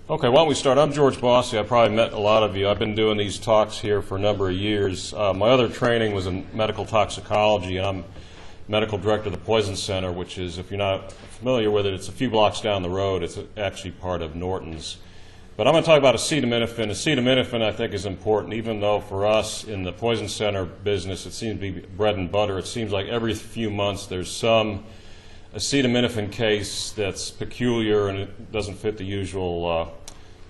Okay, why don't we start? I'm George Bosse. I probably met a lot of you. I've been doing these talks here for a number of years. My other training was in medical toxicology, and I'm medical director of the Poison Center, which is, if you're not familiar with it, it's a few blocks down the road. It's actually part of Norton's. But I'm going to talk about acetaminophen. Acetaminophen, I think, is important, even though for us in the Poison Center business, it seems to be bread and butter. It seems like every few months there's some acetaminophen case that's peculiar and it doesn't fit the usual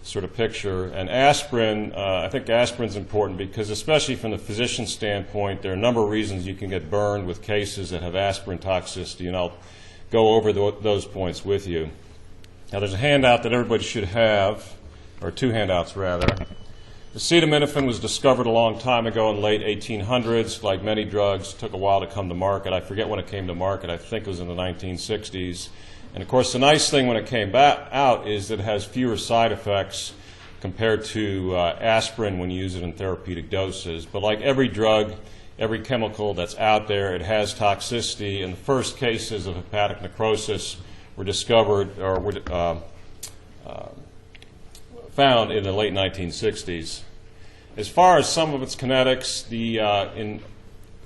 sort of picture. And aspirin, I think aspirin's important because, especially from the physician standpoint, there are a number of reasons you can get burned with cases that have aspirin toxicity, and I'll go over those points with you. Now, there's a handout that everybody should have, or two handouts rather. Acetaminophen was discovered a long time ago in the late 1800s. Like many drugs, it took a while to come to market. I forget when it came to market. I think it was in the 1960s. And of course, the nice thing when it came out is that it has fewer side effects compared to aspirin when you use it in therapeutic doses. But like every drug, every chemical that's out there, it has toxicity. And the first cases of hepatic necrosis were discovered or were found in the late 1960s. As far as some of its kinetics, in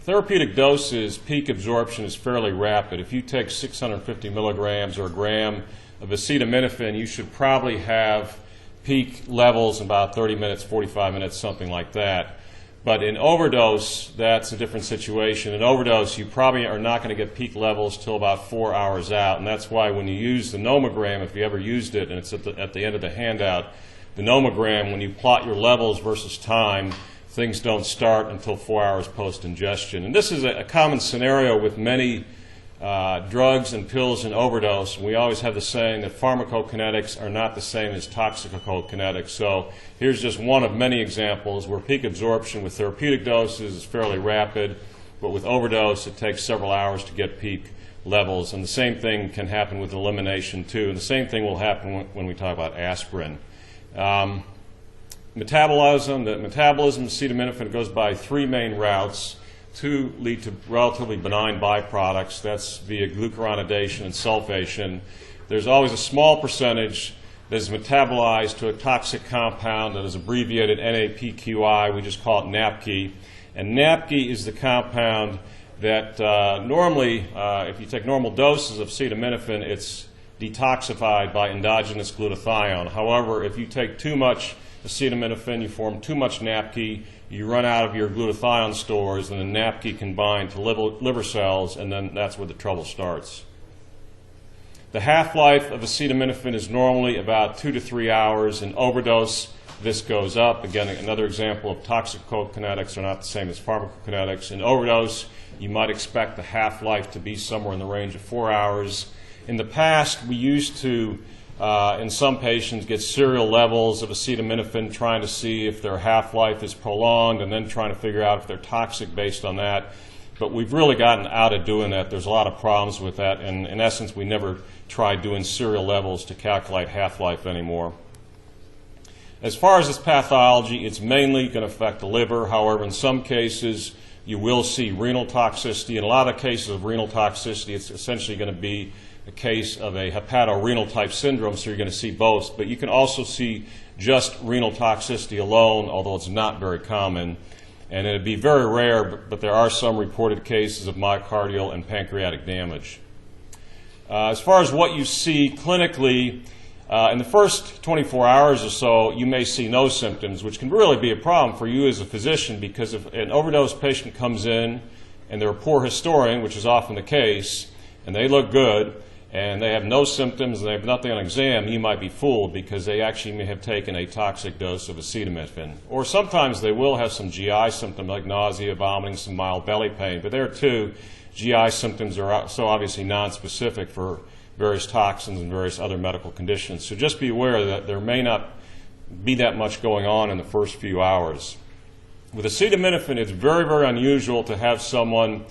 therapeutic doses, peak absorption is fairly rapid. If you take 650 milligrams or a gram of acetaminophen, you should probably have peak levels in about 30 minutes, 45 minutes, something like that. But in overdose, that's a different situation. In overdose, you probably are not going to get peak levels till about 4 hours out, and that's why when you use the nomogram, if you ever used it, and it's at the end of the handout, the nomogram, when you plot your levels versus time, things don't start until 4 hours post-ingestion. And this is a common scenario with many drugs and pills in overdose. We always have the saying that pharmacokinetics are not the same as toxicokinetics. So here's just one of many examples where peak absorption with therapeutic doses is fairly rapid, but with overdose it takes several hours to get peak levels. And the same thing can happen with elimination too. And the same thing will happen when we talk about aspirin. Metabolism of acetaminophen goes by three main routes. Two lead to relatively benign byproducts. That's via glucuronidation and sulfation. There's always a small percentage that is metabolized to a toxic compound that is abbreviated NAPQI. We just call it NAPQI. And NAPQI is the compound that normally, if you take normal doses of acetaminophen, it's detoxified by endogenous glutathione. However, if you take too much acetaminophen, you form too much NAPQI, you run out of your glutathione stores, and the NAPQI can bind to liver cells, and then that's where the trouble starts. The half-life of acetaminophen is normally about 2 to 3 hours. In overdose, this goes up. Again, another example of toxicokinetics are not the same as pharmacokinetics. In overdose, you might expect the half-life to be somewhere in the range of 4 hours. In the past, we used to, in some patients, get serial levels of acetaminophen, trying to see if their half-life is prolonged and then trying to figure out if they're toxic based on that. But we've really gotten out of doing that. There's a lot of problems with that, and in essence, we never tried doing serial levels to calculate half-life anymore. As far as its pathology, it's mainly going to affect the liver. However, in some cases, you will see renal toxicity. In a lot of cases of renal toxicity, it's essentially going to be a case of a hepatorenal type syndrome, so you're going to see both. But you can also see just renal toxicity alone, although it's not very common. And it would be very rare, but there are some reported cases of myocardial and pancreatic damage. As far as what you see clinically, in the first 24 hours or so, you may see no symptoms, which can really be a problem for you as a physician, because if an overdose patient comes in and they're a poor historian, which is often the case, and they look good, and they have no symptoms and they have nothing on exam, you might be fooled because they actually may have taken a toxic dose of acetaminophen. Or sometimes they will have some GI symptoms like nausea, vomiting, some mild belly pain. But there too, GI symptoms are so obviously nonspecific for various toxins and various other medical conditions. So just be aware that there may not be that much going on in the first few hours. With acetaminophen, it's very, very unusual to have someone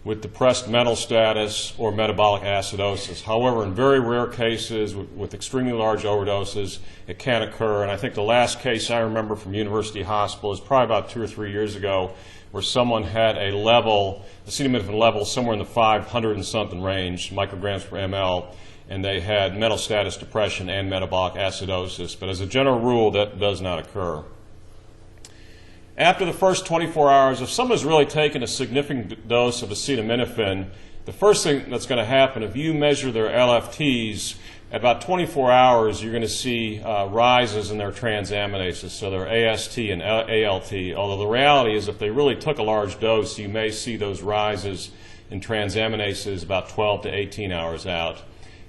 with depressed mental status or metabolic acidosis. However, in very rare cases with extremely large overdoses, it can occur. And I think the last case I remember from University Hospital is probably about 2 or 3 years ago, where someone had a level, acetaminophen level, somewhere in the 500 and something range, micrograms per ml, and they had mental status depression and metabolic acidosis. But as a general rule, that does not occur. After the first 24 hours, if someone's really taken a significant dose of acetaminophen, the first thing that's going to happen, if you measure their LFTs, at about 24 hours, you're going to see rises in their transaminases, so their AST and ALT, although the reality is if they really took a large dose, you may see those rises in transaminases about 12 to 18 hours out.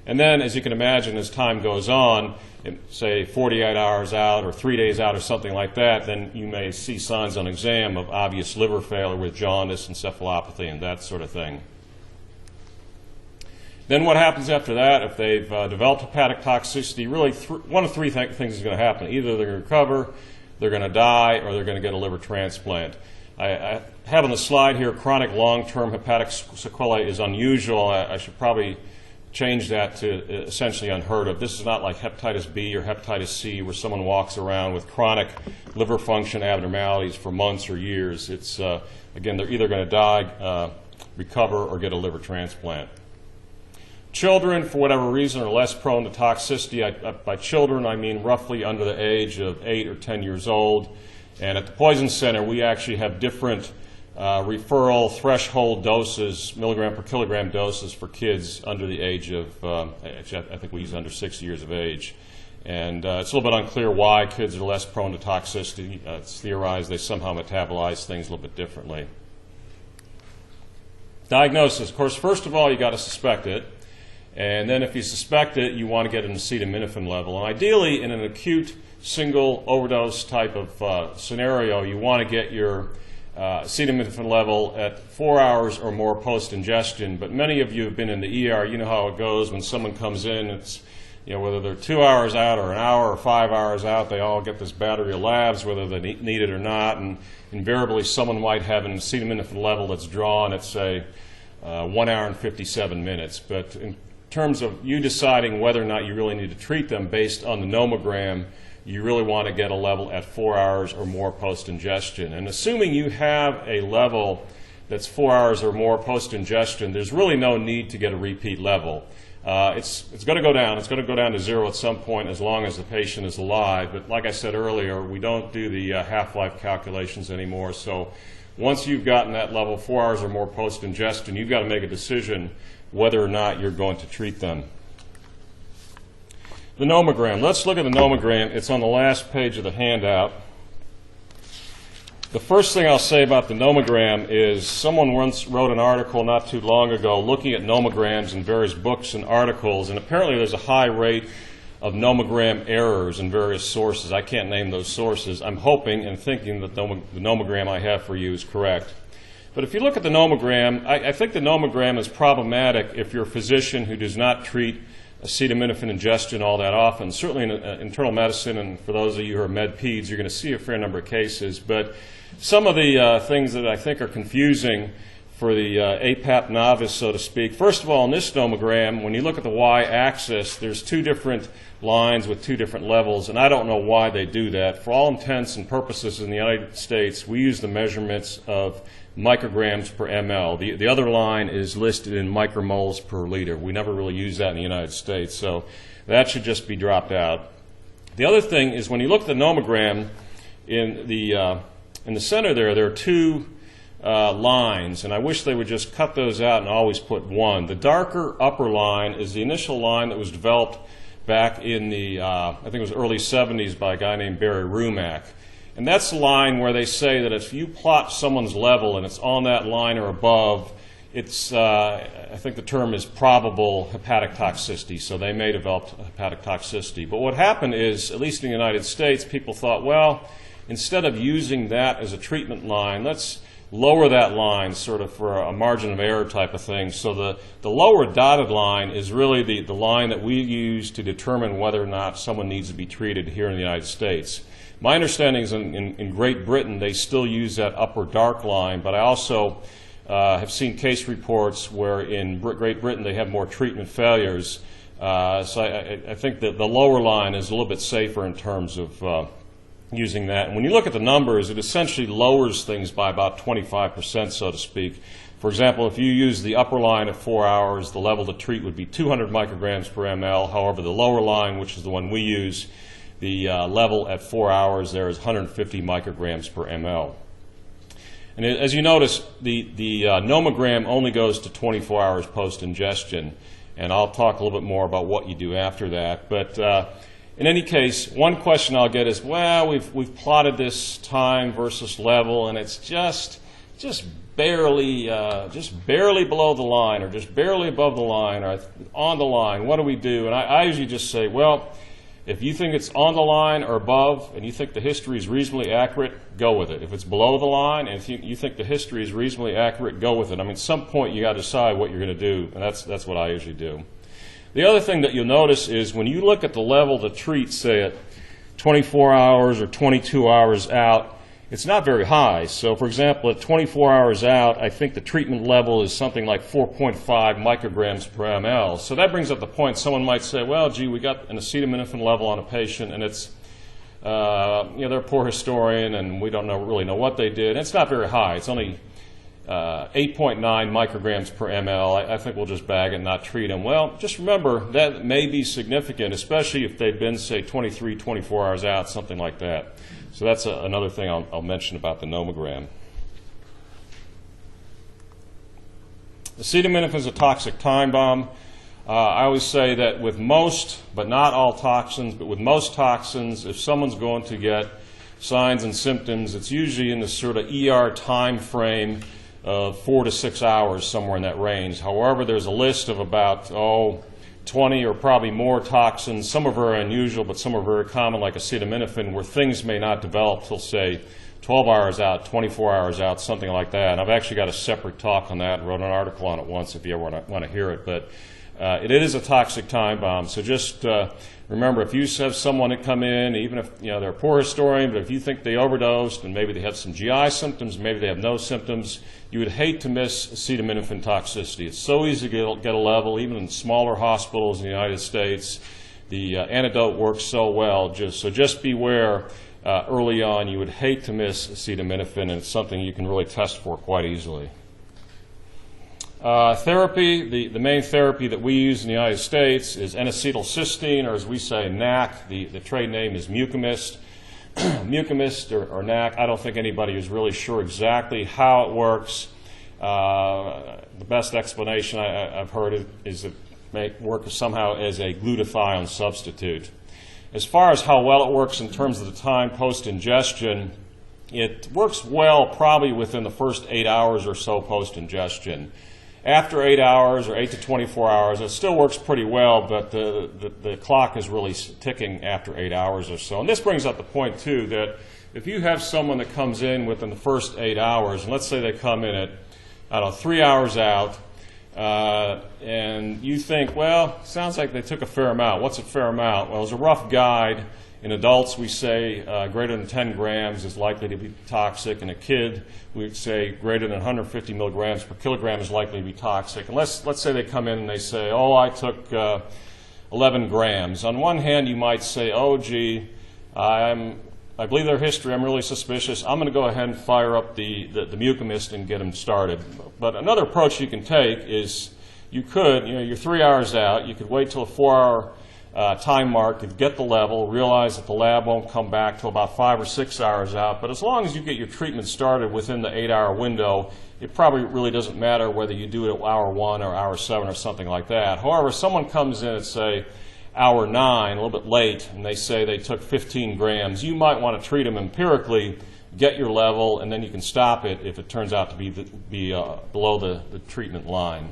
And then, as you can imagine, as time goes on, say 48 hours out or 3 days out or something like that, then you may see signs on exam of obvious liver failure with jaundice, encephalopathy, and that sort of thing. Then what happens after that, if they've developed hepatic toxicity, really one of three things is going to happen. Either they're going to recover, they're going to die, or they're going to get a liver transplant. I have on the slide here chronic long-term hepatic sequelae is unusual. I should probably change that to essentially unheard of. This is not like hepatitis B or hepatitis C where someone walks around with chronic liver function abnormalities for months or years. It's, again, they're either going to die, recover, or get a liver transplant. Children, for whatever reason, are less prone to toxicity. By children, I mean roughly under the age of 8 or 10 years old. And at the Poison Center, we actually have different referral threshold doses, milligram per kilogram doses for kids under the age of, actually I think we use under 6 years of age. And it's a little bit unclear why kids are less prone to toxicity. It's theorized they somehow metabolize things a little bit differently. Diagnosis. Of course, first of all, you got to suspect it. And then if you suspect it, you want to get an acetaminophen level. And ideally, in an acute single overdose type of scenario, you want to get your acetaminophen level at 4 hours or more post-ingestion. But many of you have been in the ER. You know how it goes when someone comes in. It's, you know, whether they're 2 hours out or an hour or 5 hours out, they all get this battery of labs, whether they need it or not. And invariably, someone might have an acetaminophen level that's drawn at, say, 1 hour and 57 minutes. But in terms of you deciding whether or not you really need to treat them based on the nomogram, you really want to get a level at 4 hours or more post-ingestion. And assuming you have a level that's 4 hours or more post-ingestion, there's really no need to get a repeat level. It's going to go down. It's going to go down to 0 at some point as long as the patient is alive. But like I said earlier, we don't do the half-life calculations anymore. So once you've gotten that level 4 hours or more post-ingestion, you've got to make a decision whether or not you're going to treat them. The nomogram. Let's look at the nomogram. It's on the last page of the handout. The first thing I'll say about the nomogram is someone once wrote an article not too long ago looking at nomograms in various books and articles, and apparently there's a high rate of nomogram errors in various sources. I can't name those sources. I'm hoping and thinking that the nomogram I have for you is correct. But if you look at the nomogram, I think the nomogram is problematic if you're a physician who does not treat acetaminophen ingestion all that often. Certainly in internal medicine, and for those of you who are med peds, you're going to see a fair number of cases. But some of the things that I think are confusing for the APAP novice, so to speak. First of all, in this nomogram, when you look at the y-axis, there's two different lines with two different levels, and I don't know why they do that. For all intents and purposes in the United States, we use the measurements of micrograms per ml. The other line is listed in micromoles per liter. We never really use that in the United States, so that should just be dropped out. The other thing is when you look at the nomogram, in the center there are two lines, and I wish they would just cut those out and always put one. The darker upper line is the initial line that was developed back in the, I think it was early 70s by a guy named Barry Rumack. And that's the line where they say that if you plot someone's level and it's on that line or above, it's, I think the term is probable hepatic toxicity, so they may develop hepatic toxicity. But what happened is, at least in the United States, people thought, well, instead of using that as a treatment line, let's lower that line sort of for a margin of error type of thing. So the lower dotted line is really the line that we use to determine whether or not someone needs to be treated here in the United States. My understanding is in Great Britain they still use that upper dark line, but I also have seen case reports where in Great Britain they have more treatment failures. So I think that the lower line is a little bit safer in terms of using that. And when you look at the numbers, it essentially lowers things by about 25%, so to speak. For example, if you use the upper line at 4 hours, the level to treat would be 200 micrograms per ml. However, the lower line, which is the one we use, the level at 4 hours there is 150 micrograms per ml. And as you notice, the nomogram only goes to 24 hours post-ingestion. And I'll talk a little bit more about what you do after that. But in any case, one question I'll get is, well, we've plotted this time versus level, and it's just barely below the line, or just barely above the line, or on the line. What do we do? And I usually just say, well, if you think it's on the line or above, and you think the history is reasonably accurate, go with it. If it's below the line, and if you think the history is reasonably accurate, go with it. I mean, at some point you got to decide what you're going to do, and that's what I usually do. The other thing that you'll notice is when you look at the level to treat, say at 24 hours or 22 hours out, it's not very high. So, for example, at 24 hours out, I think the treatment level is something like 4.5 micrograms per ml. So that brings up the point. Someone might say, well, gee, we got an acetaminophen level on a patient, and it's, they're a poor historian, and we don't really know what they did. And it's not very high. It's only 8.9 micrograms per ml. I think we'll just bag it and not treat them. Well, just remember that may be significant, especially if they've been, say, 23, 24 hours out, something like that. So that's another thing I'll mention about the nomogram. Acetaminophen is a toxic time bomb. I always say that with most, but not all toxins, but with most toxins, if someone's going to get signs and symptoms, it's usually in the sort of ER time frame of 4 to 6 hours, somewhere in that range. However, there's a list of about, 20 or probably more toxins. Some are very unusual, but some are very common, like acetaminophen, where things may not develop till, say, 12 hours out, 24 hours out, something like that. And I've actually got a separate talk on that, wrote an article on it once if you ever want to hear it. But it is a toxic time bomb. So just remember, if you have someone that come in, even if they're a poor historian, but if you think they overdosed and maybe they have some GI symptoms, maybe they have no symptoms, you would hate to miss acetaminophen toxicity. It's so easy to get a level, even in smaller hospitals in the United States. The antidote works so well. Just beware early on. You would hate to miss acetaminophen, and it's something you can really test for quite easily. Therapy, the main therapy that we use in the United States is N-acetylcysteine, or as we say, NAC. The trade name is Mucomyst. Mucomyst or NAC, I don't think anybody is really sure exactly how it works. The best explanation I've heard is it may work somehow as a glutathione substitute. As far as how well it works in terms of the time post-ingestion, it works well probably within the first 8 hours or so post-ingestion. After 8 hours or 8 to 24 hours, it still works pretty well, but the clock is really ticking after 8 hours or so. And this brings up the point, too, that if you have someone that comes in within the first 8 hours, and let's say they come in at, 3 hours out, and you think, well, sounds like they took a fair amount. What's a fair amount? Well, as a rough guide, in adults, we say greater than 10 grams is likely to be toxic. In a kid, we'd say greater than 150 milligrams per kilogram is likely to be toxic. And let's say they come in and they say, oh, I took 11 grams. On one hand, you might say, oh, gee, I believe their history. I'm really suspicious. I'm going to go ahead and fire up the Mucomyst and get them started. But another approach you can take is you could, you're 3 hours out. You could wait till a 4-hour time mark to get the level, realize that the lab won't come back till about 5 or 6 hours out. But as long as you get your treatment started within the 8-hour window, it probably really doesn't matter whether you do it at hour 1 or hour 7 or something like that. However, if someone comes in at, say, hour 9, a little bit late, and they say they took 15 grams, you might want to treat them empirically, get your level, and then you can stop it if it turns out to be below the treatment line.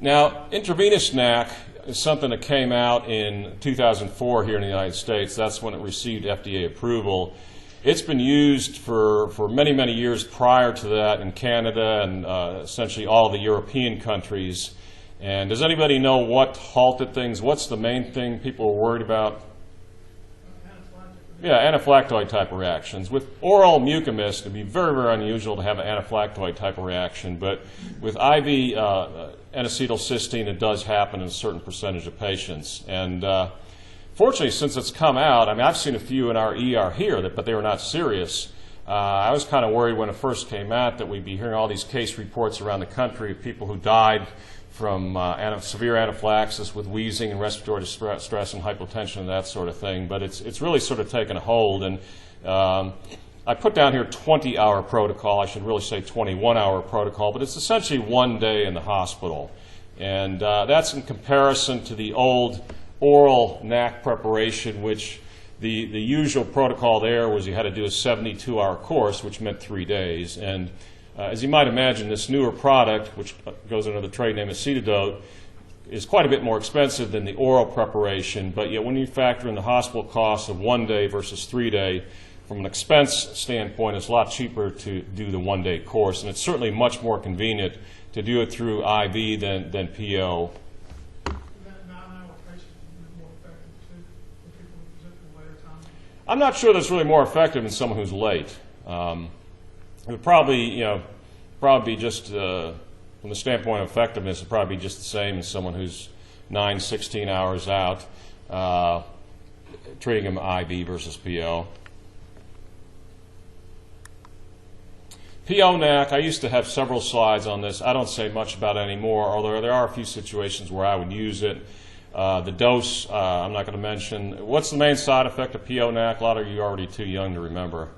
Now, intravenous NAC is something that came out in 2004 here in the United States. That's when it received FDA approval. It's been used for many, many years prior to that in Canada and essentially all the European countries. And does anybody know what halted things? What's the main thing people were worried about? Yeah, anaphylactoid type of reactions. With oral Mucomyst, it would be very, very unusual to have an anaphylactoid type of reaction, but with IV N-acetylcysteine, it does happen in a certain percentage of patients. And fortunately, since it's come out, I mean, I've seen a few in our ER here, but they were not serious. I was kind of worried when it first came out that we'd be hearing all these case reports around the country of people who died from severe anaphylaxis with wheezing and respiratory distress and hypotension and that sort of thing. But it's really sort of taken a hold. And I put down here 20-hour protocol. I should really say 21-hour protocol, but it's essentially 1 day in the hospital. And that's in comparison to the old oral NAC preparation, which the usual protocol there was you had to do a 72-hour course, which meant 3 days. And as you might imagine, this newer product, which goes under the trade name Acetaminophen, is quite a bit more expensive than the oral preparation. But yet when you factor in the hospital costs of 1 day versus 3 day, from an expense standpoint, it's a lot cheaper to do the 1 day course. And it's certainly much more convenient to do it through IV than PO. I'm not sure that's really more effective than someone who's late. It would probably, probably be just, from the standpoint of effectiveness, it would probably be just the same as someone who's 9, 16 hours out, treating them IV versus PO. PO NAC, I used to have several slides on this. I don't say much about it anymore, although there are a few situations where I would use it. The dose, I'm not going to mention. What's the main side effect of PO NAC? A lot of you are already too young to remember.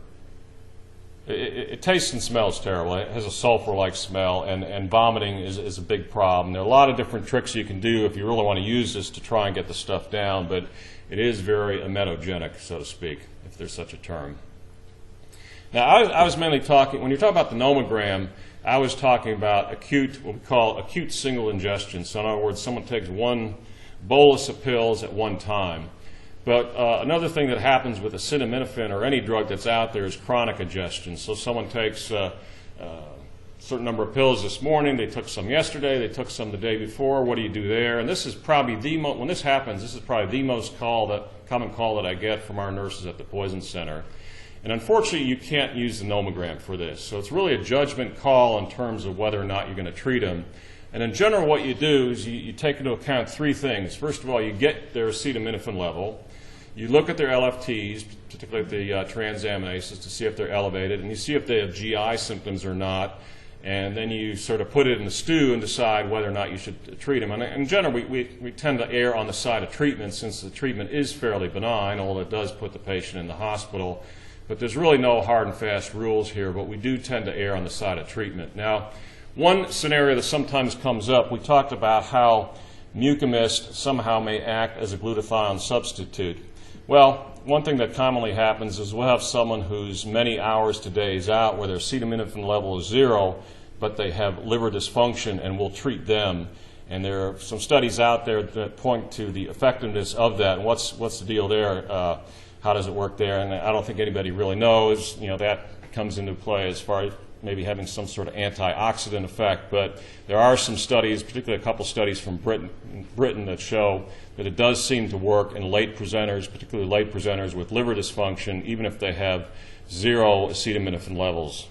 It tastes and smells terrible. It has a sulfur-like smell, and vomiting is a big problem. There are a lot of different tricks you can do if you really want to use this to try and get the stuff down, but it is very emetogenic, so to speak, if there's such a term. Now, I was mainly talking, when you talk about the nomogram, I was talking about acute, what we call acute single ingestion. So in other words, someone takes one bolus of pills at one time. But another thing that happens with acetaminophen or any drug that's out there is chronic ingestion. So someone takes a certain number of pills this morning, they took some yesterday, they took some the day before. What do you do there? And this is probably when this happens, this is probably the most common call that I get from our nurses at the Poison Center. And unfortunately, you can't use the nomogram for this. So it's really a judgment call in terms of whether or not you're going to treat them. And in general, what you do is you take into account three things. First of all, you get their acetaminophen level. You look at their LFTs, particularly the transaminases, to see if they're elevated, and you see if they have GI symptoms or not. And then you sort of put it in the stew and decide whether or not you should treat them. And in general, we tend to err on the side of treatment since the treatment is fairly benign, although it does put the patient in the hospital. But there's really no hard and fast rules here, but we do tend to err on the side of treatment. Now, one scenario that sometimes comes up, we talked about how Mucomyst somehow may act as a glutathione substitute. Well, one thing that commonly happens is we'll have someone who's many hours to days out where their acetaminophen level is 0, but they have liver dysfunction, and we'll treat them. And there are some studies out there that point to the effectiveness of that. And what's the deal there? How does it work there? And I don't think anybody really knows. That comes into play as far as maybe having some sort of antioxidant effect. But there are some studies, particularly a couple studies from Britain that show that it does seem to work in late presenters, particularly late presenters with liver dysfunction, even if they have 0 acetaminophen levels.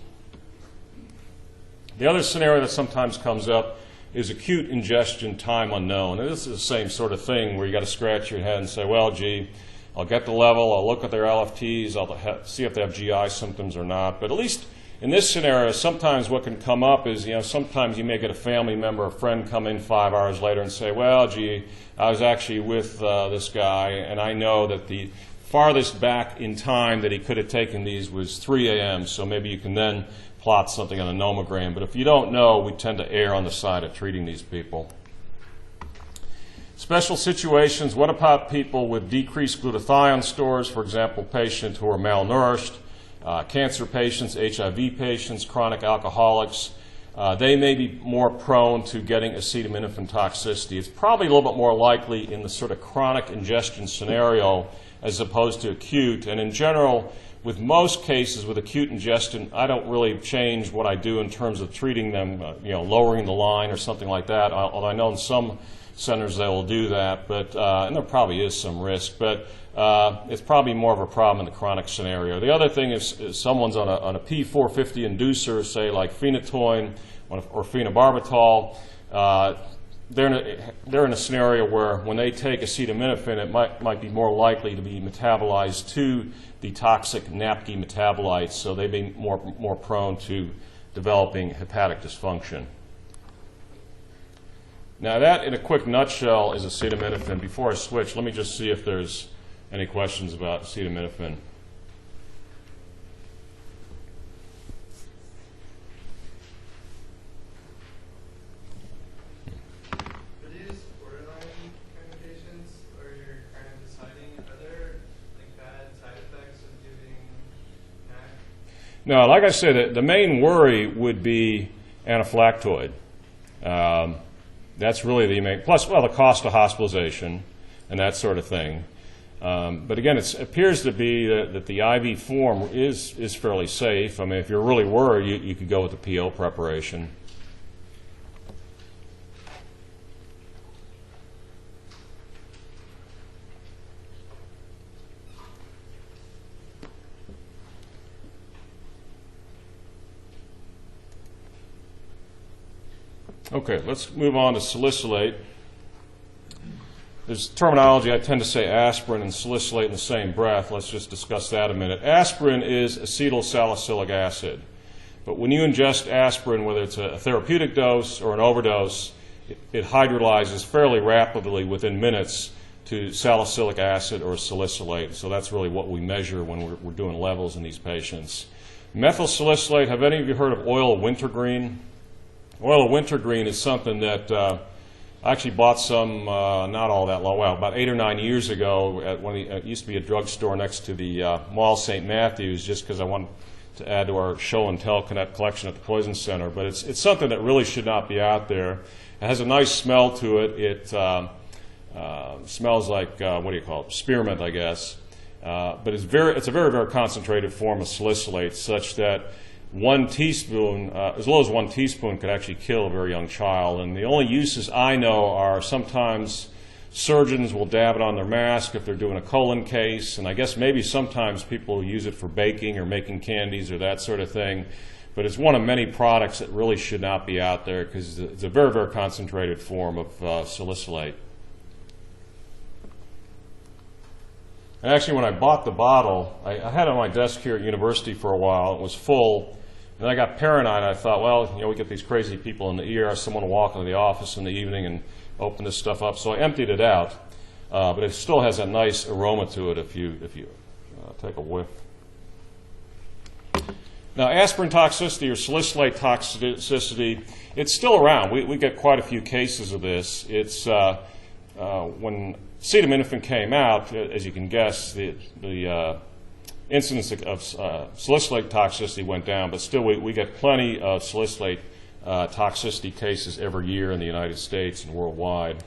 The other scenario that sometimes comes up is acute ingestion time unknown. And this is the same sort of thing where you got to scratch your head and say, well, gee, I'll get the level, I'll look at their LFTs, I'll see if they have GI symptoms or not. But at least in this scenario, sometimes what can come up is, sometimes you may get a family member or friend come in 5 hours later and say, well, gee, I was actually with this guy, and I know that the farthest back in time that he could have taken these was 3 a.m., so maybe you can then plot something on a nomogram. But if you don't know, we tend to err on the side of treating these people. Special situations, what about people with decreased glutathione stores, for example, patients who are malnourished, cancer patients, HIV patients, chronic alcoholics? They may be more prone to getting acetaminophen toxicity. It's probably a little bit more likely in the sort of chronic ingestion scenario as opposed to acute. And in general, with most cases with acute ingestion, I don't really change what I do in terms of treating them, lowering the line or something like that, although I know in some centers they will do that, but and there probably is some risk, but it's probably more of a problem in the chronic scenario. The other thing is someone's on a P450 inducer, say like phenytoin or phenobarbital. they're in a scenario where when they take acetaminophen, it might be more likely to be metabolized to the toxic NAPK metabolites, so they'd be more prone to developing hepatic dysfunction. Now that, in a quick nutshell, is acetaminophen. Before I switch, let me just see if there's any questions about acetaminophen. For these borderline kind of patients, where you're kind of deciding, are there like bad side effects of giving NAC? No, like I said, the main worry would be anaphylactoid. That's really the main, plus, well, the cost of hospitalization and that sort of thing. But again, it appears to be that the IV form is fairly safe. I mean, if you're really worried, you could go with the PO preparation. Okay, let's move on to salicylate. There's terminology, I tend to say aspirin and salicylate in the same breath. Let's just discuss that a minute. Aspirin is acetyl salicylic acid. But when you ingest aspirin, whether it's a therapeutic dose or an overdose, it hydrolyzes fairly rapidly within minutes to salicylic acid or salicylate. So that's really what we measure when we're doing levels in these patients. Methyl salicylate, have any of you heard of oil of wintergreen? Oil of wintergreen is something that I actually bought some not all that long, well, about 8 or 9 years ago at it used to be a drugstore next to the Mall St. Matthews, just because I wanted to add to our show and tell collection at the Poison Center. But it's something that really should not be out there. It has a nice smell to it. It smells like, what do you call it, spearmint, I guess. But it's a very, very concentrated form of salicylate, such that 1 teaspoon, as low as 1 teaspoon, could actually kill a very young child. And the only uses I know are sometimes surgeons will dab it on their mask if they're doing a colon case, and I guess maybe sometimes people use it for baking or making candies or that sort of thing. But it's one of many products that really should not be out there because it's a very, very concentrated form of salicylate. And actually, when I bought the bottle, I had it on my desk here at university for a while. It was full. And I got paranoid. I thought, well, you know, we get these crazy people in the ER. Someone will walk into the office in the evening and open this stuff up. So I emptied it out. But it still has a nice aroma to it if you take a whiff. Now, aspirin toxicity or salicylate toxicity, it's still around. We get quite a few cases of this. It's when acetaminophen came out, as you can guess, the incidence of salicylate toxicity went down, but still we get plenty of salicylate toxicity cases every year in the United States and worldwide.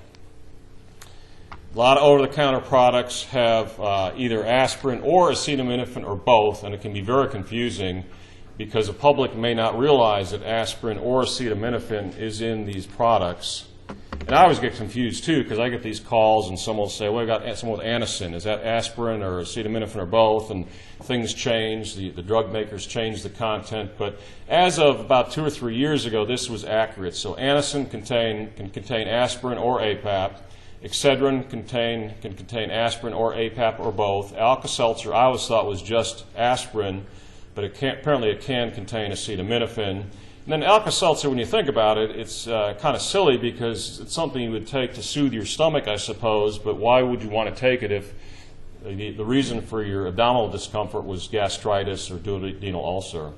A lot of over-the-counter products have either aspirin or acetaminophen or both, and it can be very confusing because the public may not realize that aspirin or acetaminophen is in these products. And I always get confused, too, because I get these calls and someone will say, well, I got someone with Anacin. Is that aspirin or acetaminophen or both? And things change. The drug makers change the content. But as of about 2 or 3 years ago, this was accurate. So Anacin can contain aspirin or APAP. Excedrin can contain aspirin or APAP or both. Alka-Seltzer I always thought was just aspirin, but apparently it can contain acetaminophen. And then Alka-Seltzer, when you think about it, it's kind of silly because it's something you would take to soothe your stomach, I suppose, but why would you want to take it if the reason for your abdominal discomfort was gastritis or duodenal ulcer?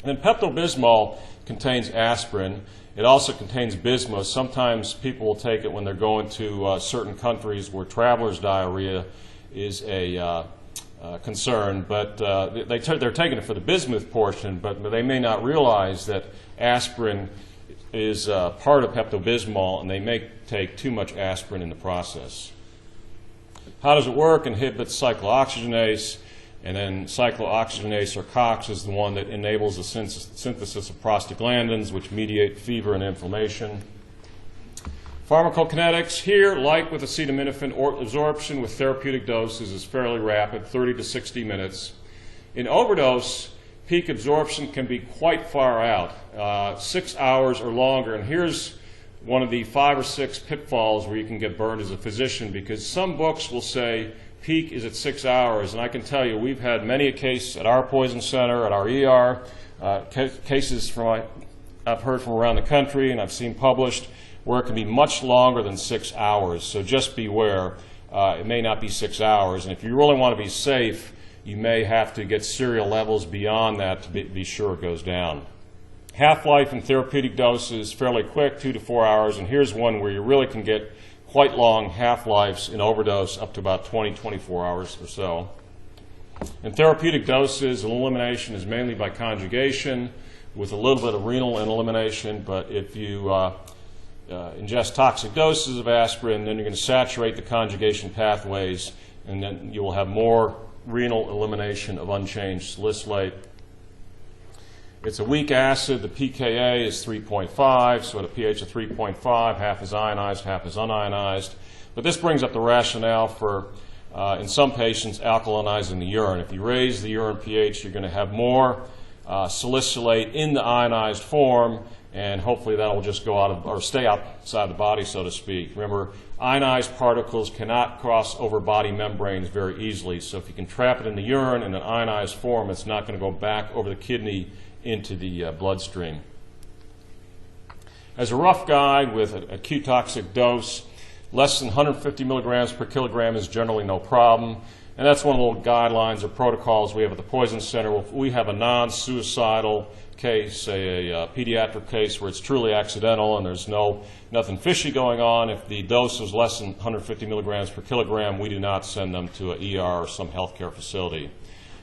And Pepto-Bismol contains aspirin. It also contains bismuth. Sometimes people will take it when they're going to certain countries where traveler's diarrhea is a concern, but they're taking it for the bismuth portion, but they may not realize that aspirin is part of Pepto-Bismol, and they may take too much aspirin in the process. How does it work? Inhibits cyclooxygenase, and then cyclooxygenase, or COX, is the one that enables the synthesis of prostaglandins, which mediate fever and inflammation. Pharmacokinetics here, like with acetaminophen, absorption with therapeutic doses is fairly rapid, 30 to 60 minutes. In overdose, peak absorption can be quite far out, 6 hours or longer. And here's one of the 5 or 6 pitfalls where you can get burned as a physician, because some books will say peak is at 6 hours, and I can tell you we've had many a case at our poison center, at our ER, cases I've heard from around the country and I've seen published where it can be much longer than 6 hours. So just beware. It may not be 6 hours, and if you really want to be safe, you may have to get serial levels beyond that to be sure it goes down. Half-life in therapeutic doses is fairly quick, 2 to 4 hours, and here's one where you really can get quite long half-lives in overdose, up to about 20, 24 hours or so. In therapeutic doses, elimination is mainly by conjugation with a little bit of renal elimination, but if you ingest toxic doses of aspirin, then you're going to saturate the conjugation pathways, and then you will have more renal elimination of unchanged salicylate. It's a weak acid. The pKa is 3.5, so at a pH of 3.5, half is ionized, half is unionized. But this brings up the rationale for, in some patients, alkalinizing the urine. If you raise the urine pH, you're going to have more salicylate in the ionized form, and hopefully that will just go out of, or stay outside the body, so to speak. Remember, ionized particles cannot cross over body membranes very easily, so if you can trap it in the urine in an ionized form, it's not going to go back over the kidney into the bloodstream. As a rough guide with an acute toxic dose, less than 150 milligrams per kilogram is generally no problem. And that's one of the little guidelines or protocols we have at the Poison Center. We have a non-suicidal case, a pediatric case where it's truly accidental and there's nothing fishy going on. If the dose is less than 150 milligrams per kilogram, we do not send them to an ER or some healthcare facility.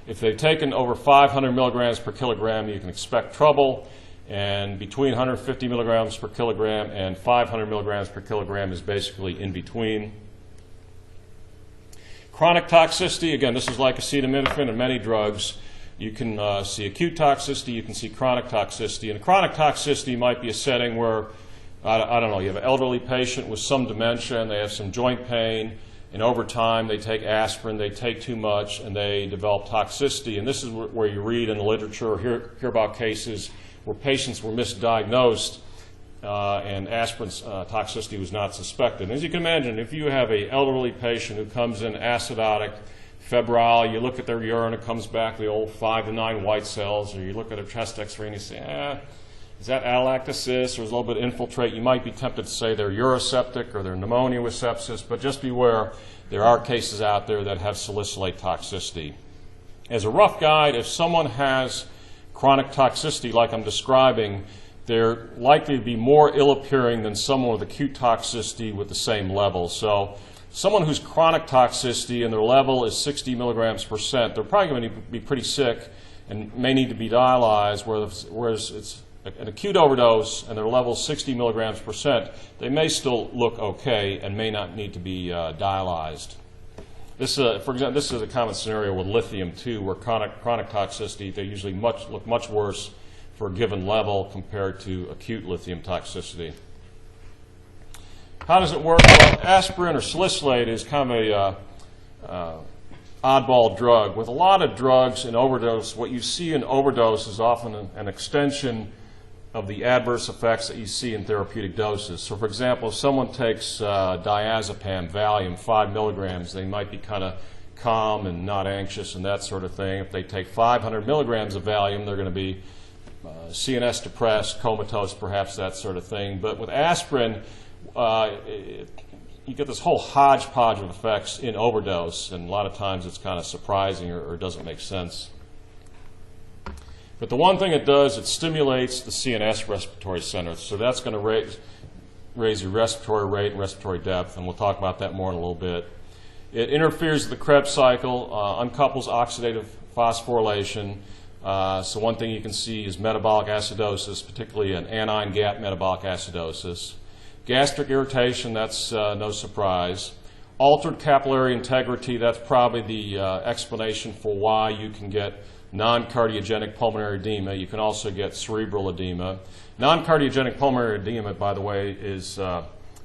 If they've taken over 500 milligrams per kilogram, you can expect trouble, and between 150 milligrams per kilogram and 500 milligrams per kilogram is basically in between. Chronic toxicity, again, this is like acetaminophen and many drugs. You can see acute toxicity, you can see chronic toxicity, and chronic toxicity might be a setting where, I don't know, you have an elderly patient with some dementia and they have some joint pain, and over time they take aspirin, they take too much, and they develop toxicity. And this is where you read in the literature or hear about cases where patients were misdiagnosed and aspirin's toxicity was not suspected. And as you can imagine, if you have an elderly patient who comes in acidotic, febrile, you look at their urine, it comes back the old 5 to 9 white cells, or you look at their chest x-ray and you say, is that atelectasis, or is a little bit of infiltrate? You might be tempted to say they're uroseptic or they're pneumonia with sepsis, but just beware, there are cases out there that have salicylate toxicity. As a rough guide, if someone has chronic toxicity like I'm describing, they're likely to be more ill-appearing than someone with acute toxicity with the same level. So someone who's chronic toxicity and their level is 60 milligrams per cent, they're probably going to be pretty sick and may need to be dialyzed, whereas it's an acute overdose and their level is 60 milligrams per cent, they may still look okay and may not need to be dialyzed. This, for example, this is a common scenario with lithium too, where chronic toxicity, they usually look much worse for a given level compared to acute lithium toxicity. How does it work? Well, aspirin or salicylate is kind of a oddball drug. With a lot of drugs in overdose, what you see in overdose is often an extension of the adverse effects that you see in therapeutic doses. So for example, if someone takes diazepam, Valium, 5 milligrams, they might be kind of calm and not anxious and that sort of thing. If they take 500 milligrams of Valium, they're going to be CNS depressed, comatose, perhaps that sort of thing. But with aspirin, you get this whole hodgepodge of effects in overdose, and a lot of times it's kind of surprising or doesn't make sense. But the one thing it does, it stimulates the CNS respiratory center, so that's going to raise your respiratory rate and respiratory depth, and we'll talk about that more in a little bit. It interferes with the Krebs cycle, uncouples oxidative phosphorylation. So one thing you can see is metabolic acidosis, particularly an anion gap metabolic acidosis. Gastric irritation, that's no surprise. Altered capillary integrity, that's probably the explanation for why you can get non-cardiogenic pulmonary edema. You can also get cerebral edema. Non-cardiogenic pulmonary edema, by the way, is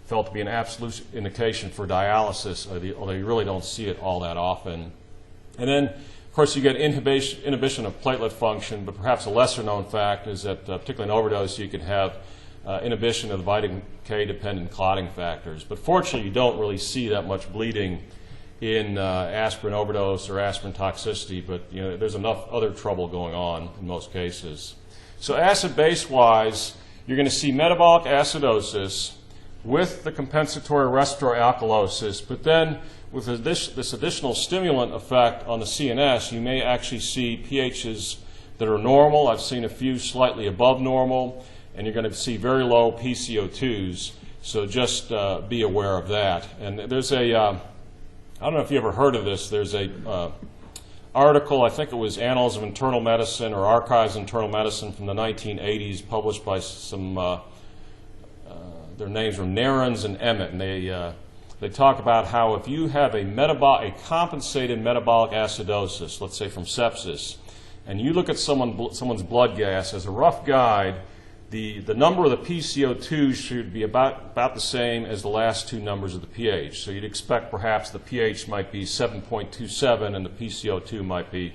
felt to be an absolute indication for dialysis, although you really don't see it all that often. And then, of course, you get inhibition of platelet function, but perhaps a lesser-known fact is that, particularly in overdose, you can have inhibition of the vitamin K-dependent clotting factors. But fortunately, you don't really see that much bleeding in aspirin overdose or aspirin toxicity, but there's enough other trouble going on in most cases. So acid-base-wise, you're going to see metabolic acidosis with the compensatory respiratory alkalosis, but then with this additional stimulant effect on the CNS, you may actually see pHs that are normal. I've seen a few slightly above normal, and you're going to see very low PCO2s, so just be aware of that. And there's a, I don't know if you ever heard of this, there's a article, I think it was Annals of Internal Medicine or Archives of Internal Medicine from the 1980s, published by some, their names were Narens and Emmett, and they talk about how if you have a compensated metabolic acidosis, let's say from sepsis, and you look at someone's blood gas as a rough guide, the number of the PCO2 should be about the same as the last two numbers of the pH. So you'd expect perhaps the pH might be 7.27 and the PCO2 might be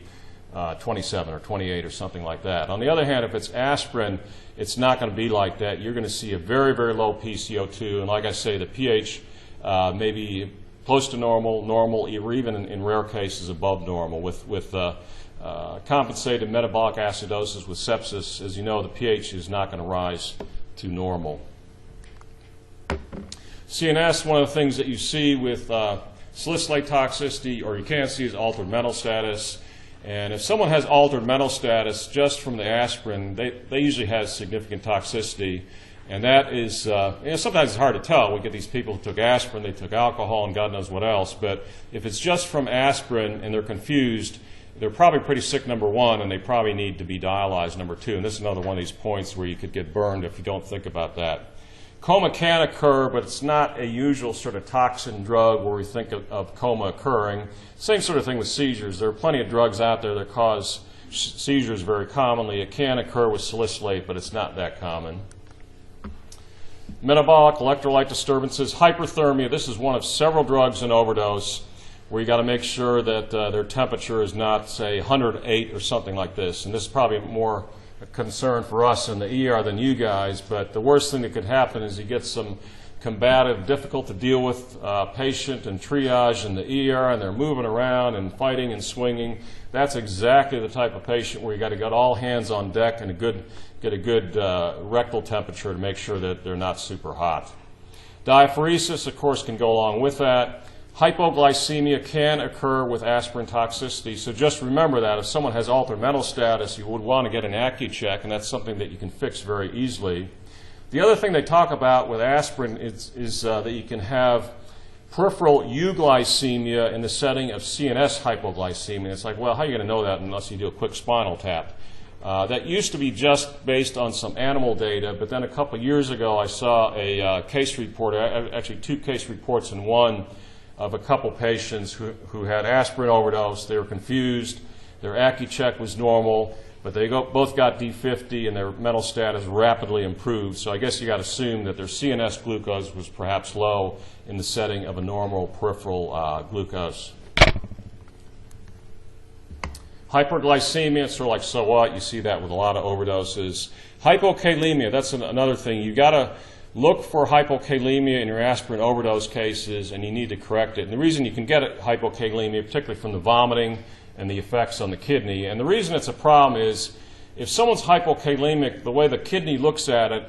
27 or 28 or something like that. On the other hand, if it's aspirin, it's not going to be like that. You're going to see a very, very low PCO2, and like I say, the pH may be close to normal, or even in rare cases above normal. With compensated metabolic acidosis with sepsis, as you know, the pH is not going to rise to normal. CNS, one of the things that you see with salicylate toxicity, or you can see, is altered mental status. And if someone has altered mental status just from the aspirin, they usually have significant toxicity. And that is, sometimes it's hard to tell. We get these people who took aspirin, they took alcohol, and God knows what else. But if it's just from aspirin and they're confused, they're probably pretty sick, number one, and they probably need to be dialyzed, number two. And this is another one of these points where you could get burned if you don't think about that. Coma can occur, but it's not a usual sort of toxin drug where we think of coma occurring. Same sort of thing with seizures. There are plenty of drugs out there that cause seizures very commonly. It can occur with salicylate, but it's not that common. Metabolic electrolyte disturbances, hyperthermia. This is one of several drugs in overdose where you got to make sure that their temperature is not, say, 108 or something like this. And this is probably more a concern for us in the ER than you guys, but the worst thing that could happen is you get some combative, difficult to deal with patient and triage in the ER, and they're moving around and fighting and swinging. That's exactly the type of patient where you got to get all hands on deck and get a good rectal temperature to make sure that they're not super hot. Diaphoresis, of course, can go along with that. Hypoglycemia can occur with aspirin toxicity, so just remember that if someone has altered mental status, you would want to get an AccuCheck, and that's something that you can fix very easily. The other thing they talk about with aspirin is that you can have peripheral euglycemia in the setting of CNS hypoglycemia. It's like, well, how are you going to know that unless you do a quick spinal tap? That used to be just based on some animal data, but then a couple of years ago I saw a case report, actually two case reports in one, of a couple patients who had aspirin overdose. They were confused. Their AccuCheck was normal, but they both got D50 and their mental status rapidly improved. So I guess you got to assume that their CNS glucose was perhaps low in the setting of a normal peripheral glucose. Hyperglycemia, it's sort of like, so what? You see that with a lot of overdoses. Hypokalemia, that's another thing. You got to look for hypokalemia in your aspirin overdose cases, and you need to correct it. And the reason you can get hypokalemia, particularly from the vomiting and the effects on the kidney, and the reason it's a problem is if someone's hypokalemic, the way the kidney looks at it,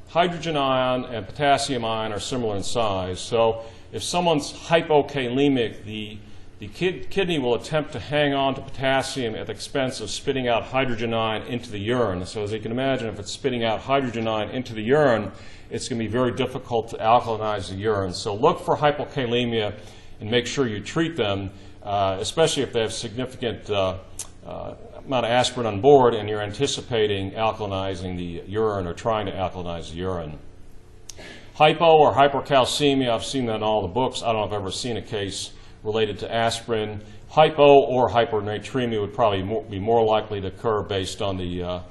hydrogen ion and potassium ion are similar in size. So if someone's hypokalemic, the kidney will attempt to hang on to potassium at the expense of spitting out hydrogen ion into the urine. So as you can imagine, if it's spitting out hydrogen ion into the urine, it's going to be very difficult to alkalinize the urine. So look for hypokalemia and make sure you treat them, especially if they have significant amount of aspirin on board and you're anticipating alkalinizing the urine or trying to alkalinize the urine. Hypo or hypercalcemia, I've seen that in all the books. I don't know if I've ever seen a case related to aspirin. Hypo or hypernatremia would probably be more likely to occur based on the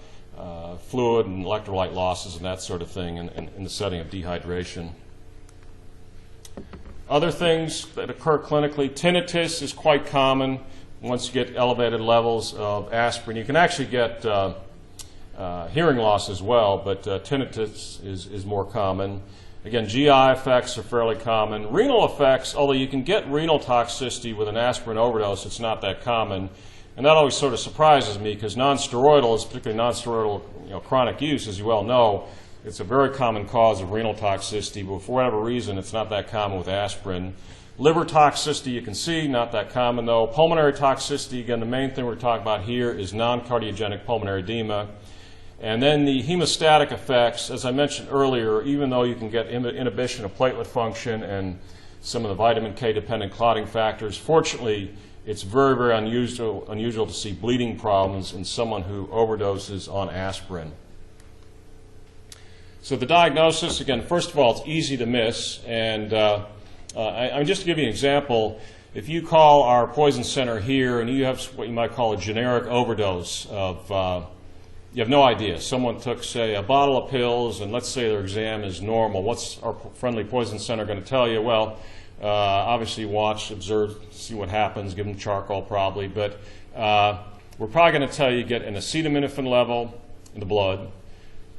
fluid and electrolyte losses and that sort of thing in the setting of dehydration. Other things that occur clinically, tinnitus is quite common once you get elevated levels of aspirin. You can actually get hearing loss as well, but tinnitus is more common. Again, GI effects are fairly common. Renal effects, although you can get renal toxicity with an aspirin overdose, it's not that common. And that always sort of surprises me because non-steroidals, particularly non-steroidal chronic use, as you well know, it's a very common cause of renal toxicity, but for whatever reason, it's not that common with aspirin. Liver toxicity, you can see, not that common though. Pulmonary toxicity, again, the main thing we're talking about here is non-cardiogenic pulmonary edema. And then the hemostatic effects, as I mentioned earlier, even though you can get inhibition of platelet function and some of the vitamin K-dependent clotting factors, fortunately, it's very, very unusual to see bleeding problems in someone who overdoses on aspirin. So the diagnosis, again, first of all, it's easy to miss. And just to give you an example, if you call our poison center here and you have what you might call a generic overdose of you have no idea. Someone took, say, a bottle of pills, and let's say their exam is normal. What's our friendly poison center going to tell you? Well, obviously watch, observe, see what happens, give them charcoal probably. But we're probably going to tell you get an acetaminophen level in the blood,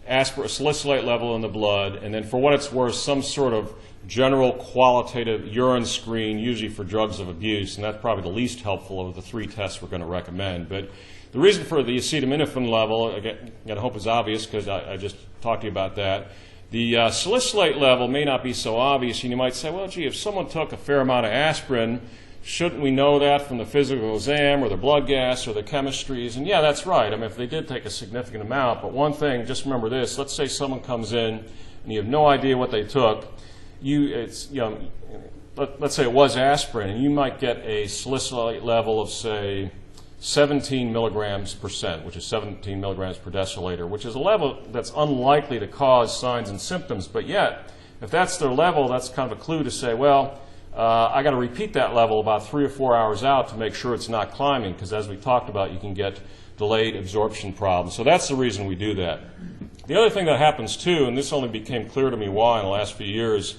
a salicylate level in the blood, and then for what it's worth, some sort of general qualitative urine screen, usually for drugs of abuse, and that's probably the least helpful of the three tests we're going to recommend. But the reason for the acetaminophen level, again, I hope is obvious because I just talked to you about that. The salicylate level may not be so obvious, and you might say, well, gee, if someone took a fair amount of aspirin, shouldn't we know that from the physical exam or the blood gas or the chemistries? And yeah, that's right. I mean, if they did take a significant amount, but one thing, just remember this, let's say someone comes in and you have no idea what they took. Let's say it was aspirin, and you might get a salicylate level of, say, 17 milligrams percent, which is 17 milligrams per deciliter, which is a level that's unlikely to cause signs and symptoms. But yet, if that's their level, that's kind of a clue to say, well, I got to repeat that level about 3 or 4 hours out to make sure it's not climbing, because as we talked about, you can get delayed absorption problems. So that's the reason we do that. The other thing that happens too, and this only became clear to me why in the last few years,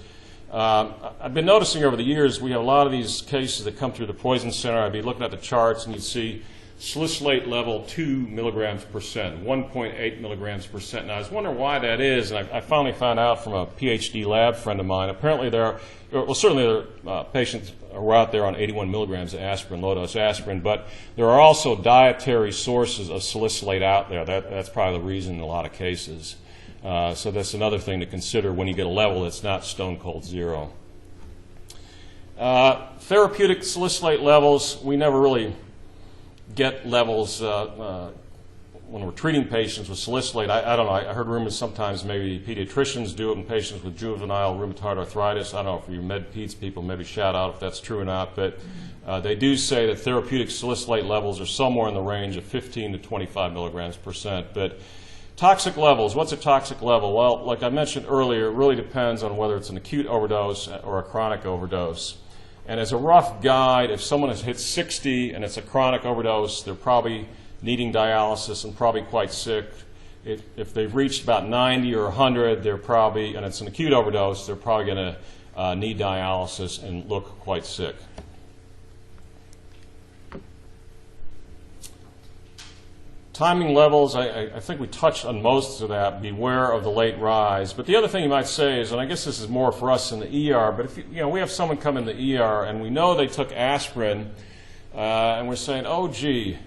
I've been noticing over the years we have a lot of these cases that come through the poison center. I'd be looking at the charts and you'd see salicylate level 2 milligrams percent, 1.8 milligrams percent. Now I was wondering why that is, and I finally found out from a PhD lab friend of mine. Apparently certainly there are patients who are out there on 81 milligrams of aspirin, low-dose aspirin, but there are also dietary sources of salicylate out there. That's probably the reason in a lot of cases. So that's another thing to consider when you get a level that's not stone cold zero. Therapeutic salicylate levels, we never really get levels when we're treating patients with salicylate. I don't know, I heard rumors sometimes maybe pediatricians do it in patients with juvenile rheumatoid arthritis. I don't know if you med-peds people maybe shout out if that's true or not, but they do say that therapeutic salicylate levels are somewhere in the range of 15 to 25 milligrams percent. But toxic levels, what's a toxic level? Well, like I mentioned earlier, it really depends on whether it's an acute overdose or a chronic overdose. And as a rough guide, if someone has hit 60 and it's a chronic overdose, they're probably needing dialysis and probably quite sick. If they've reached about 90 or 100, they're probably, and it's an acute overdose, they're probably going to need dialysis and look quite sick. Timing levels, I think we touched on most of that. Beware of the late rise. But the other thing you might say is, and I guess this is more for us in the ER, but if we have someone come in the ER and we know they took aspirin, and we're saying, oh gee,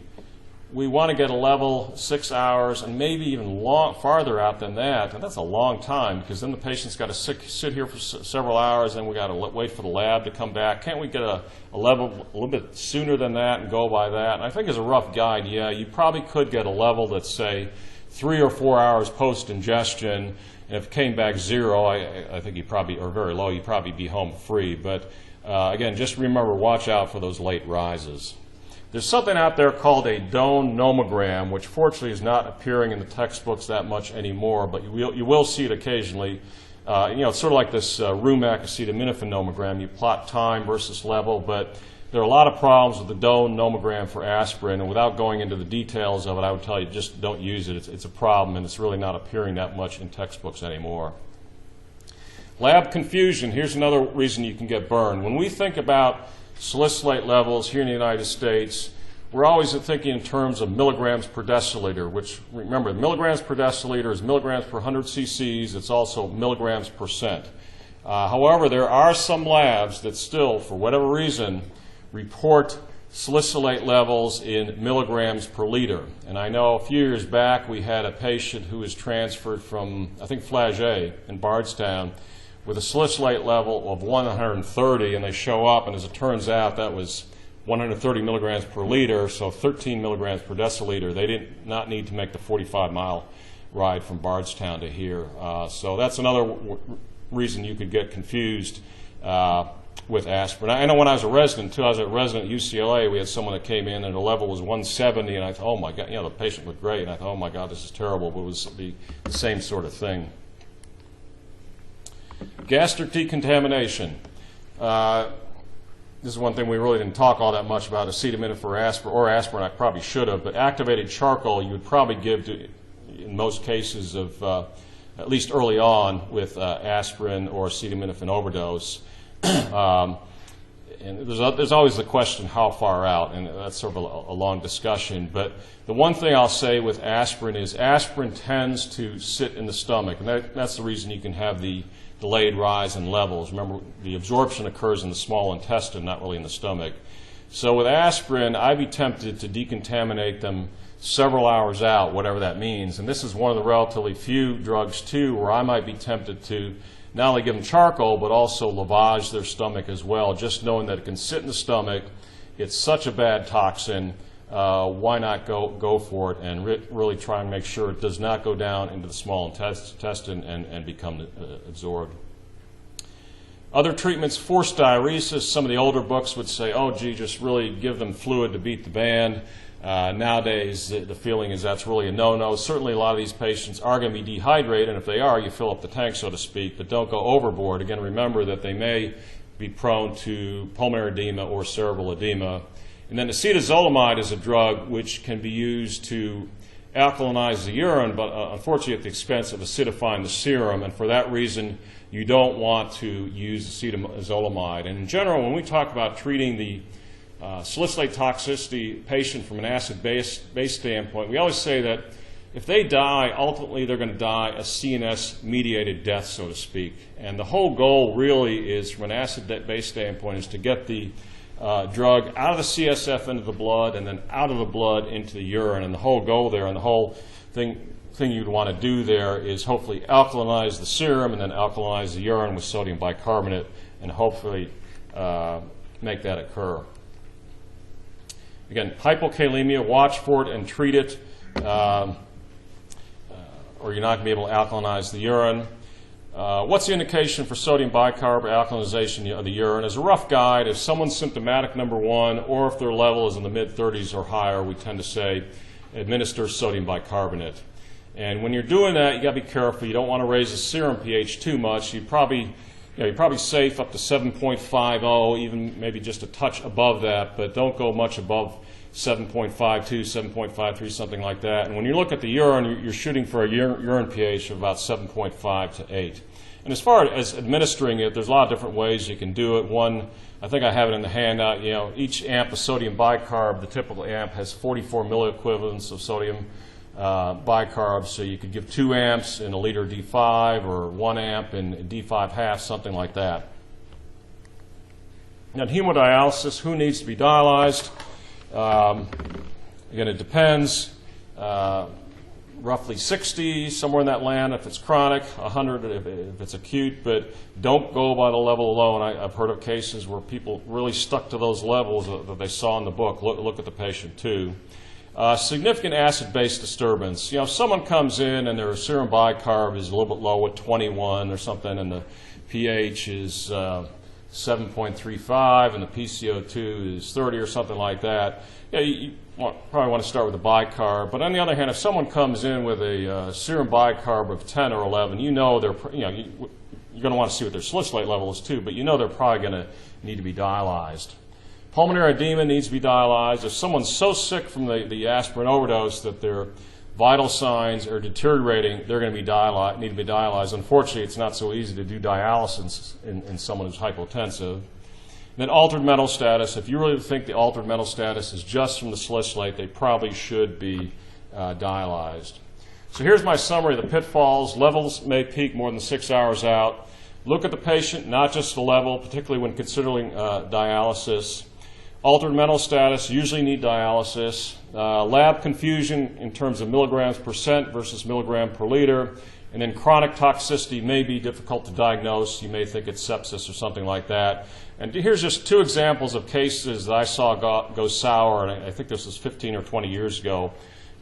we want to get a level 6 hours and maybe even farther out than that, and that's a long time because then the patient's got to sit here for several hours and we got to wait for the lab to come back. Can't we get a level a little bit sooner than that and go by that? And I think as a rough guide, yeah, you probably could get a level that's, say, 3 or 4 hours post-ingestion, and if it came back 0, I think you probably, or very low, you'd probably be home free. But again, just remember, watch out for those late rises. There's something out there called a Doan nomogram, which fortunately is not appearing in the textbooks that much anymore, but you will see it occasionally. It's sort of like this Rumac acetaminophen nomogram. You plot time versus level, but there are a lot of problems with the Doan nomogram for aspirin, and without going into the details of it, I would tell you just don't use it. It's a problem, and it's really not appearing that much in textbooks anymore. Lab confusion. Here's another reason you can get burned. When we think about salicylate levels here in the United States, we're always thinking in terms of milligrams per deciliter, which, remember, milligrams per deciliter is milligrams per 100 cc's. It's also milligrams percent. However, there are some labs that still, for whatever reason, report salicylate levels in milligrams per liter. And I know a few years back we had a patient who was transferred from, I think, Flagey in Bardstown with a salicylate level of 130, and they show up, and as it turns out, that was 130 milligrams per liter, so 13 milligrams per deciliter. They did not need to make the 45-mile ride from Bardstown to here. So that's another reason you could get confused with aspirin. I know when I was a resident, too, I was a resident at UCLA, we had someone that came in and the level was 170, and I thought, oh my God, the patient looked great, and I thought, oh my God, this is terrible, but it was the same sort of thing. Gastric decontamination. This is one thing we really didn't talk all that much about, acetaminophen or aspirin. I probably should have, but activated charcoal you would probably give to, in most cases of, at least early on, with aspirin or acetaminophen overdose. And there's always the question, how far out? And that's sort of a long discussion. But the one thing I'll say with aspirin is aspirin tends to sit in the stomach, and that's the reason you can have the delayed rise in levels. Remember, the absorption occurs in the small intestine, not really in the stomach. So with aspirin, I'd be tempted to decontaminate them several hours out, whatever that means. And this is one of the relatively few drugs, too, where I might be tempted to not only give them charcoal, but also lavage their stomach as well, just knowing that it can sit in the stomach. It's such a bad toxin. Why not go for it and really try and make sure it does not go down into the small intestine and become absorbed. Other treatments, forced diuresis. Some of the older books would say, oh, gee, just really give them fluid to beat the band. Nowadays, the feeling is that's really a no-no. Certainly, a lot of these patients are going to be dehydrated, and if they are, you fill up the tank, so to speak, but don't go overboard. Again, remember that they may be prone to pulmonary edema or cerebral edema. And then acetazolamide is a drug which can be used to alkalinize the urine, but unfortunately at the expense of acidifying the serum, and for that reason, you don't want to use acetazolamide. And in general, when we talk about treating the salicylate toxicity patient from an acid-base standpoint, we always say that if they die, ultimately they're going to die a CNS-mediated death, so to speak. And the whole goal really is, from an acid-base standpoint, is to get the drug out of the CSF into the blood and then out of the blood into the urine. And the whole goal there and the whole thing you'd want to do there is hopefully alkalinize the serum and then alkalinize the urine with sodium bicarbonate and hopefully make that occur. Again, hypokalemia, watch for it and treat it, or you're not going to be able to alkalinize the urine. What's the indication for sodium bicarb alkalinization of the urine? As a rough guide, if someone's symptomatic, number one, or if their level is in the mid-30s or higher, we tend to say administer sodium bicarbonate. And when you're doing that, you got to be careful. You don't want to raise the serum pH too much. You're probably safe up to 7.50, even maybe just a touch above that, but don't go much above 7.52, 7.53, something like that. And when you look at the urine, you're shooting for a urine pH of about 7.5 to 8. And as far as administering it, there's a lot of different ways you can do it. One, I think I have it in the handout, each amp of sodium bicarb, the typical amp has 44 milliequivalents of sodium bicarb, so you could give 2 amps in a liter D5 or 1 amp in D5 half, something like that. Now, hemodialysis, who needs to be dialyzed? Again, it depends. Roughly 60, somewhere in that land if it's chronic, 100 if it's acute, but don't go by the level alone. I've heard of cases where people really stuck to those levels that they saw in the book. Look at the patient, too. Significant acid-base disturbance. If someone comes in and their serum bicarb is a little bit low at 21 or something, and the pH is 7.35 and the PCO2 is 30 or something like that, you probably want to start with the bicarb. But on the other hand, if someone comes in with a serum bicarb of 10 or 11, you're going to want to see what their salicylate level is too, but they're probably going to need to be dialyzed. Pulmonary edema needs to be dialyzed. If someone's so sick from the aspirin overdose that their vital signs are deteriorating, they're going to be need to be dialyzed. Unfortunately, it's not so easy to do dialysis in someone who's hypotensive. Then altered mental status. If you really think the altered mental status is just from the salicylate, they probably should be dialyzed. So here's my summary of the pitfalls. Levels may peak more than 6 hours out. Look at the patient, not just the level, particularly when considering dialysis. Altered mental status, usually need dialysis. Lab confusion in terms of milligrams percent versus milligram per liter. And then chronic toxicity may be difficult to diagnose. You may think it's sepsis or something like that. And here's just 2 examples of cases that I saw go sour, and I think this was 15 or 20 years ago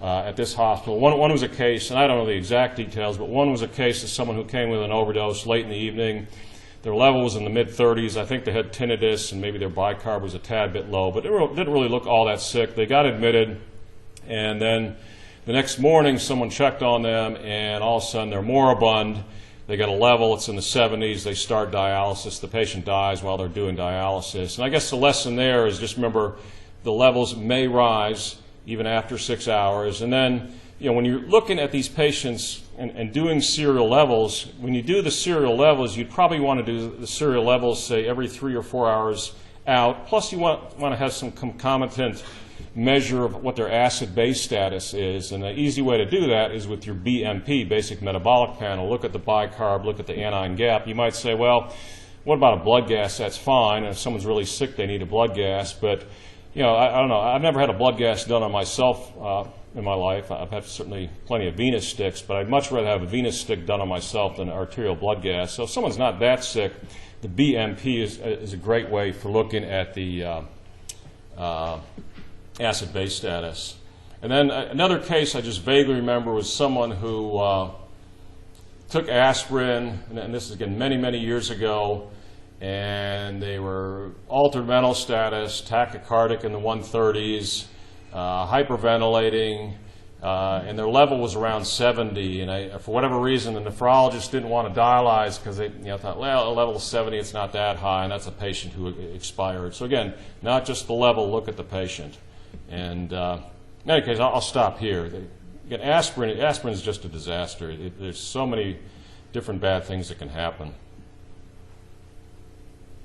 at this hospital. One was a case, and I don't know the exact details, but one was a case of someone who came with an overdose late in the evening. Their level was in the mid-30s. I think they had tinnitus, and maybe their bicarb was a tad bit low, but it didn't really look all that sick. They got admitted, and then the next morning someone checked on them, and all of a sudden they're moribund. They got a level, it's in the 70s. They start dialysis. The patient dies while they're doing dialysis. And I guess the lesson there is just remember the levels may rise even after 6 hours. And then, when you're looking at these patients and doing serial levels, when you do the serial levels, you'd probably want to do the serial levels, say, every 3 or 4 hours out. Plus, you want to have some concomitant measure of what their acid-base status is. And the easy way to do that is with your BMP, basic metabolic panel. Look at the bicarb, look at the anion gap. You might say, well, what about a blood gas? That's fine. And if someone's really sick, they need a blood gas. But, I don't know. I've never had a blood gas done on myself in my life. I've had certainly plenty of venous sticks, but I'd much rather have a venous stick done on myself than arterial blood gas. So if someone's not that sick, the BMP is a great way for looking at the acid-base status. And then another case I just vaguely remember was someone who took aspirin, and this is again many, many years ago, and they were altered mental status, tachycardic in the 130s, hyperventilating, and their level was around 70. And for whatever reason, the nephrologist didn't want to dialyze because they thought, well, a level of 70, it's not that high, and that's a patient who expired. So again, not just the level, look at the patient. And in any case, I'll stop here. Again, aspirin is just a disaster. There's so many different bad things that can happen.